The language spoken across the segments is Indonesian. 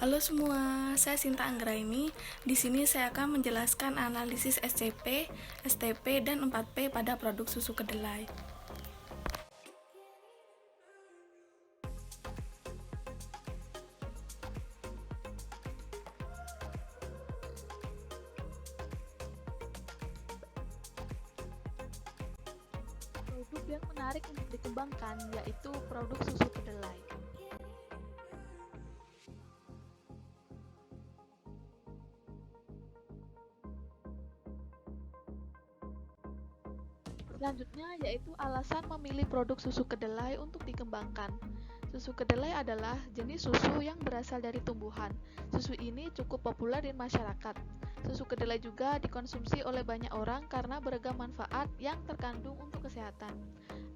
Halo semua, saya Sinta Anggraini. Di sini saya akan menjelaskan analisis SCP, STP, dan 4P pada produk susu kedelai. Produk yang menarik untuk dikembangkan yaitu produk susu kedelai. Selanjutnya yaitu alasan memilih produk susu kedelai untuk dikembangkan. Susu kedelai adalah jenis susu yang berasal dari tumbuhan. Susu ini cukup populer di masyarakat. Susu kedelai juga dikonsumsi oleh banyak orang karena beragam manfaat yang terkandung untuk kesehatan.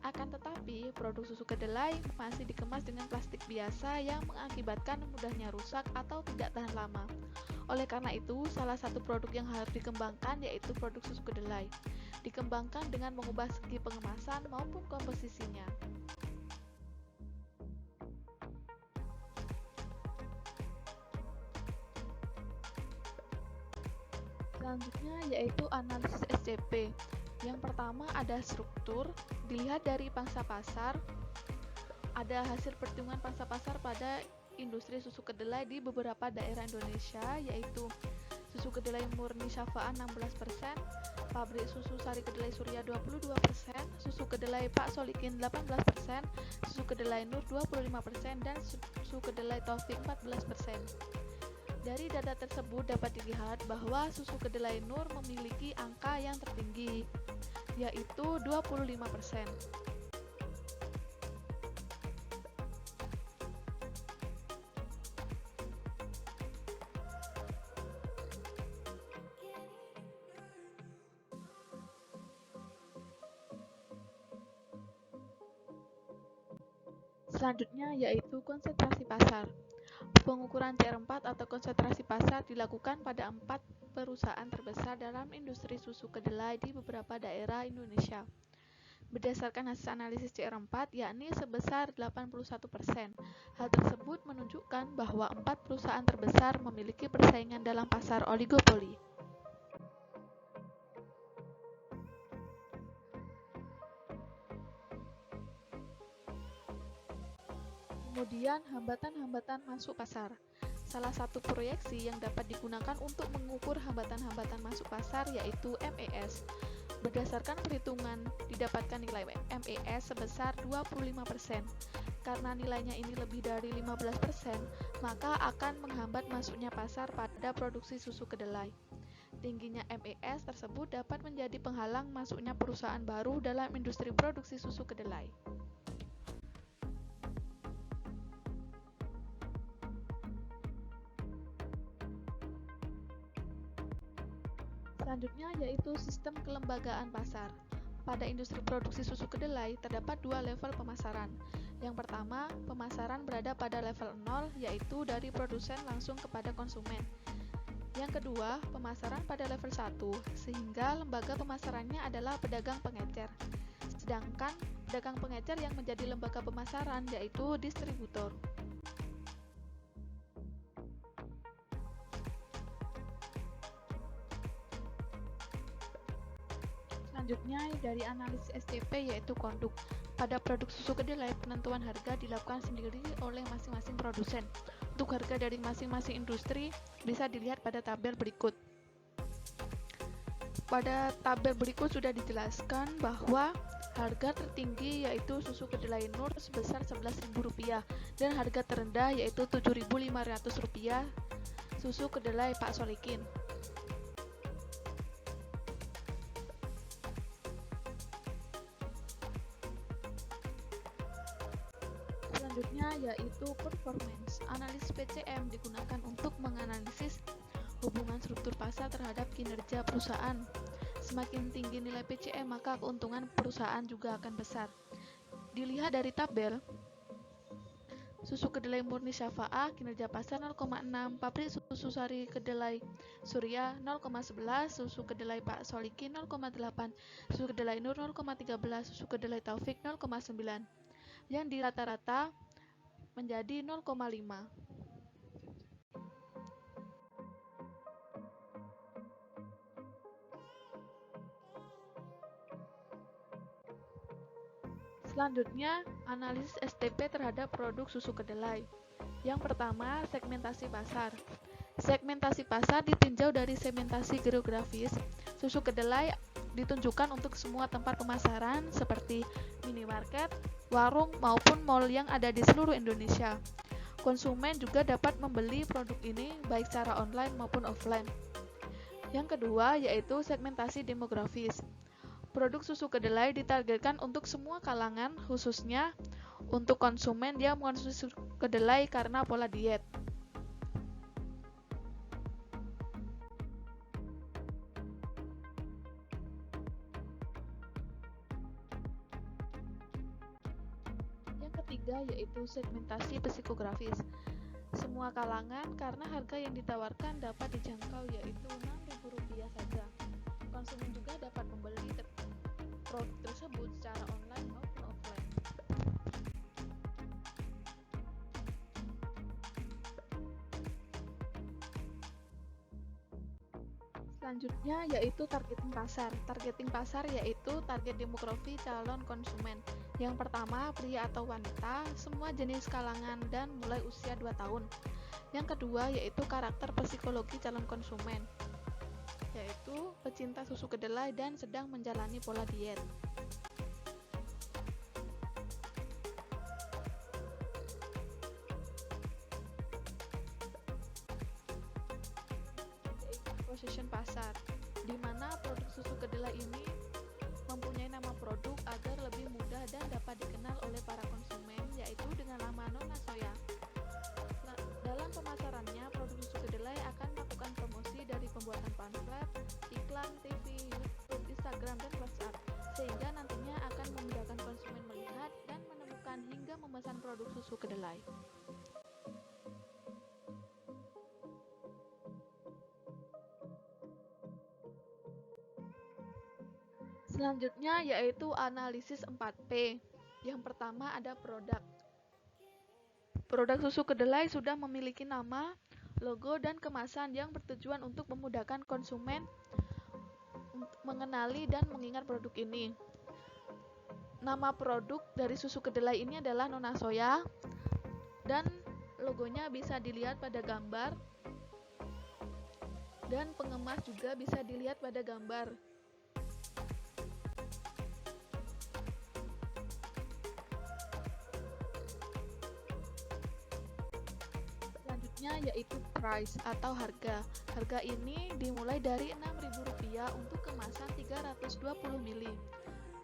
Akan tetapi, produk susu kedelai masih dikemas dengan plastik biasa yang mengakibatkan mudahnya rusak atau tidak tahan lama. Oleh karena itu, salah satu produk yang harus dikembangkan yaitu produk susu kedelai. Dikembangkan dengan mengubah segi pengemasan maupun komposisinya. Selanjutnya yaitu analisis SCP. Yang pertama ada struktur, dilihat dari pangsa pasar, ada hasil perhitungan pangsa pasar pada industri susu kedelai di beberapa daerah Indonesia, yaitu susu kedelai murni Syafa'a 16%, pabrik susu sari kedelai Surya 22%, susu kedelai Pak Solikin 18%, susu kedelai Nur 25%, dan susu kedelai Taufik 14%. Dari data tersebut dapat dilihat bahwa susu kedelai Nur memiliki angka yang tertinggi, yaitu 25%. Selanjutnya yaitu konsentrasi pasar. Pengukuran CR4 atau konsentrasi pasar dilakukan pada 4 perusahaan terbesar dalam industri susu kedelai di beberapa daerah Indonesia. Berdasarkan hasil analisis CR4, yakni sebesar 81%. Hal tersebut menunjukkan bahwa 4 perusahaan terbesar memiliki persaingan dalam pasar oligopoli. Kemudian, hambatan-hambatan masuk pasar. Salah satu proyeksi yang dapat digunakan untuk mengukur hambatan-hambatan masuk pasar yaitu MES. Berdasarkan perhitungan, didapatkan nilai MES sebesar 25%. Karena nilainya ini lebih dari 15%, maka akan menghambat masuknya pasar pada produksi susu kedelai. Tingginya MES tersebut dapat menjadi penghalang masuknya perusahaan baru dalam industri produksi susu kedelai. Selanjutnya yaitu sistem kelembagaan pasar. Pada industri produksi susu kedelai terdapat dua level pemasaran. Yang pertama, pemasaran berada pada level 0 yaitu dari produsen langsung kepada konsumen. Yang kedua, pemasaran pada level 1 sehingga lembaga pemasarannya adalah pedagang pengecer. Sedangkan pedagang pengecer yang menjadi lembaga pemasaran yaitu distributor. Selanjutnya dari analisis SCP yaitu konduk. Pada produk susu kedelai, penentuan harga dilakukan sendiri oleh masing-masing produsen. Untuk harga dari masing-masing industri bisa dilihat pada tabel berikut. Pada tabel berikut sudah dijelaskan bahwa harga tertinggi yaitu susu kedelai Nur sebesar Rp11.000 dan harga terendah yaitu Rp7.500 susu kedelai Pak Solikin. Selanjutnya yaitu performance. Analisis PCM digunakan untuk menganalisis hubungan struktur pasar terhadap kinerja perusahaan. Semakin tinggi nilai PCM, maka keuntungan perusahaan juga akan besar. Dilihat dari tabel, susu kedelai murni Syafa'a kinerja pasar 0,6, pabrik susu sari kedelai Surya 0,11, susu kedelai Pak Solikin 0,8, susu kedelai Nur 0,13, susu kedelai Taufik 0,9, yang di rata-rata menjadi 0,5. Selanjutnya, analisis STP terhadap produk susu kedelai. Yang pertama, segmentasi pasar. Segmentasi pasar ditinjau dari segmentasi geografis. Susu kedelai ditunjukkan untuk semua tempat pemasaran seperti minimarket, warung, maupun mall yang ada di seluruh Indonesia. Konsumen juga dapat membeli produk ini baik secara online maupun offline. Yang kedua yaitu segmentasi demografis. Produk susu kedelai ditargetkan untuk semua kalangan, khususnya untuk konsumen yang mengonsumsi susu kedelai karena pola diet. Yang ketiga yaitu segmentasi psikografis. Semua kalangan karena harga yang ditawarkan dapat dijangkau yaitu Rp6.000 saja. Konsumen juga dapat membeli produk tersebut secara online maupun offline. Selanjutnya yaitu targeting pasar. Targeting pasar yaitu target demografi calon konsumen. Yang pertama, pria atau wanita, semua jenis kalangan dan mulai usia 2 tahun. Yang kedua yaitu karakter psikologi calon konsumen, yaitu pecinta susu kedelai dan sedang menjalani pola diet. Position pasar, di mana produk susu kedelai ini mempunyai nama produk agar lebih mudah dan dapat dikenal oleh para konsumen, yaitu dengan nama Nona Soya. Dalam pemasarannya, produk susu kedelai akan melakukan promosi dari pembuatan pamflet, iklan, TV, YouTube, Instagram, dan WhatsApp, sehingga nantinya akan memudahkan konsumen melihat dan menemukan hingga memesan produk susu kedelai. Selanjutnya yaitu analisis 4P. Yang pertama ada produk. Produk susu kedelai sudah memiliki nama, logo, dan kemasan yang bertujuan untuk memudahkan konsumen mengenali dan mengingat produk ini. Nama produk dari susu kedelai ini adalah Nona Soya, dan logonya bisa dilihat pada gambar, dan pengemas juga bisa dilihat pada gambar. Yaitu price atau harga. Harga ini dimulai dari Rp6.000 untuk kemasan 320 ml.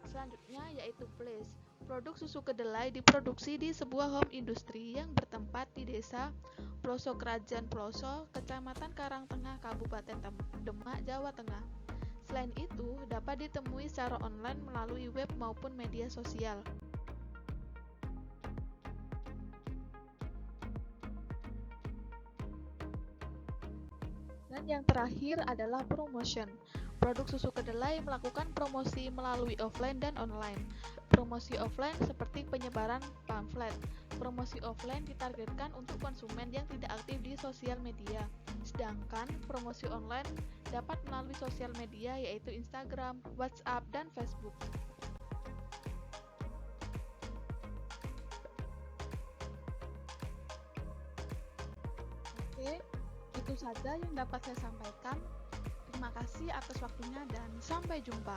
Selanjutnya yaitu place. Produk susu kedelai diproduksi di sebuah home industri yang bertempat di Desa Ploso Krajan Ploso, Kecamatan Karangtengah, Kabupaten Demak, Jawa Tengah. Selain itu, dapat ditemui secara online melalui web maupun media sosial. Dan yang terakhir adalah promotion. Produk susu kedelai melakukan promosi melalui offline dan online. Promosi offline seperti penyebaran pamflet. Promosi offline ditargetkan untuk konsumen yang tidak aktif di sosial media. Sedangkan promosi online dapat melalui sosial media yaitu Instagram, WhatsApp, dan Facebook. Oke. Itu saja yang dapat saya sampaikan. Terima kasih atas waktunya dan sampai jumpa.